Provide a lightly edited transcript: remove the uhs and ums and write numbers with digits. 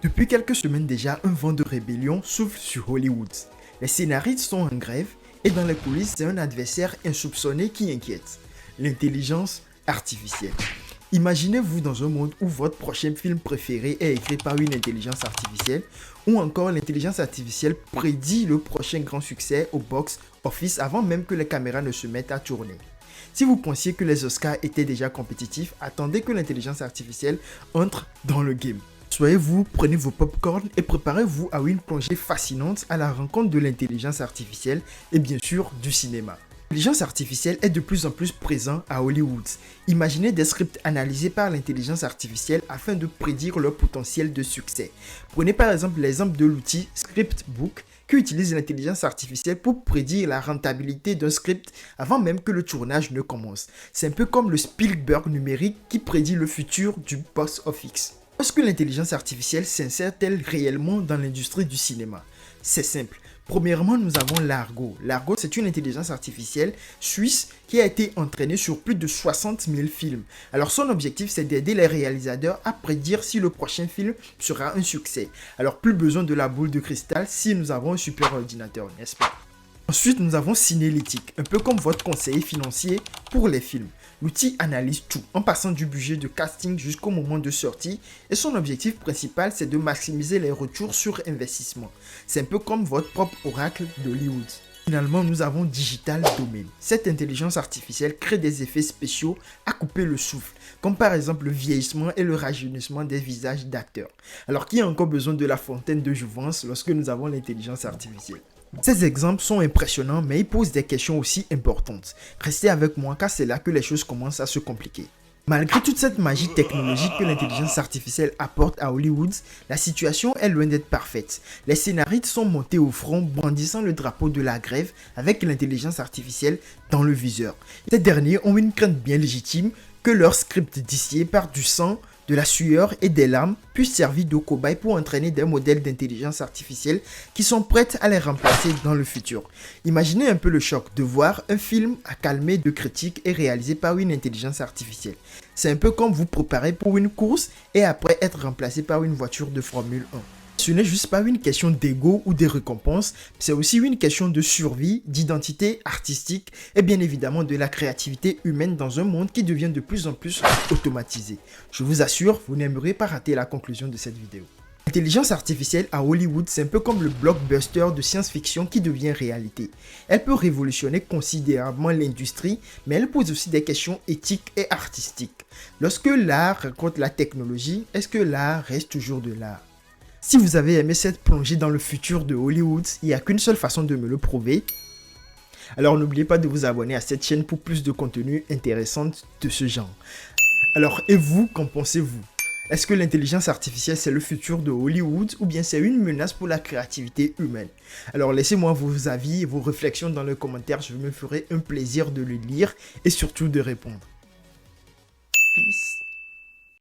Depuis quelques semaines déjà, un vent de rébellion souffle sur Hollywood. Les scénaristes sont en grève et dans les coulisses, c'est un adversaire insoupçonné qui inquiète. L'intelligence artificielle. Imaginez-vous dans un monde où votre prochain film préféré est écrit par une intelligence artificielle ou encore l'intelligence artificielle prédit le prochain grand succès au box-office avant même que les caméras ne se mettent à tourner. Si vous pensiez que les Oscars étaient déjà compétitifs, attendez que l'intelligence artificielle entre dans le game. Soyez-vous, prenez vos popcorn et préparez-vous à une plongée fascinante à la rencontre de l'intelligence artificielle et bien sûr du cinéma. L'intelligence artificielle est de plus en plus présente à Hollywood. Imaginez des scripts analysés par l'intelligence artificielle afin de prédire leur potentiel de succès. Prenez par exemple l'exemple de l'outil Scriptbook qui utilise l'intelligence artificielle pour prédire la rentabilité d'un script avant même que le tournage ne commence. C'est un peu comme le Spielberg numérique qui prédit le futur du box-office. Est-ce que l'intelligence artificielle s'insère-t-elle réellement dans l'industrie du cinéma? C'est simple. Premièrement, nous avons Largo. Largo, c'est une intelligence artificielle suisse qui a été entraînée sur plus de 60 000 films. Alors, son objectif, c'est d'aider les réalisateurs à prédire si le prochain film sera un succès. Alors, plus besoin de la boule de cristal si nous avons un super ordinateur, n'est-ce pas? Ensuite, nous avons Cinélytic, un peu comme votre conseiller financier pour les films. L'outil analyse tout, en passant du budget de casting jusqu'au moment de sortie, et son objectif principal, c'est de maximiser les retours sur investissement. C'est un peu comme votre propre oracle d'Hollywood. Finalement, nous avons Digital Domain. Cette intelligence artificielle crée des effets spéciaux à couper le souffle, comme par exemple le vieillissement et le rajeunissement des visages d'acteurs. Alors, qui a encore besoin de la fontaine de jouvence lorsque nous avons l'intelligence artificielle? Ces exemples sont impressionnants, mais ils posent des questions aussi importantes. Restez avec moi car c'est là que les choses commencent à se compliquer. Malgré toute cette magie technologique que l'intelligence artificielle apporte à Hollywood, la situation est loin d'être parfaite. Les scénaristes sont montés au front brandissant le drapeau de la grève avec l'intelligence artificielle dans le viseur. Ces derniers ont une crainte bien légitime que leur script distillé par du sang, de la sueur et des larmes puissent servir de cobaye pour entraîner des modèles d'intelligence artificielle qui sont prêts à les remplacer dans le futur. Imaginez un peu le choc de voir un film accalmé de critiques et réalisé par une intelligence artificielle. C'est un peu comme vous préparer pour une course et après être remplacé par une voiture de Formule 1. Ce n'est juste pas une question d'ego ou de récompense, c'est aussi une question de survie, d'identité artistique et bien évidemment de la créativité humaine dans un monde qui devient de plus en plus automatisé. Je vous assure, vous n'aimerez pas rater la conclusion de cette vidéo. L'intelligence artificielle à Hollywood, c'est un peu comme le blockbuster de science-fiction qui devient réalité. Elle peut révolutionner considérablement l'industrie, mais elle pose aussi des questions éthiques et artistiques. Lorsque l'art rencontre la technologie, est-ce que l'art reste toujours de l'art? Si vous avez aimé cette plongée dans le futur de Hollywood, il n'y a qu'une seule façon de me le prouver. Alors n'oubliez pas de vous abonner à cette chaîne pour plus de contenu intéressant de ce genre. Alors et vous, qu'en pensez-vous? Est-ce que l'intelligence artificielle c'est le futur de Hollywood ou bien c'est une menace pour la créativité humaine? Alors laissez-moi vos avis et vos réflexions dans les commentaires, je me ferai un plaisir de les lire et surtout de répondre. Peace.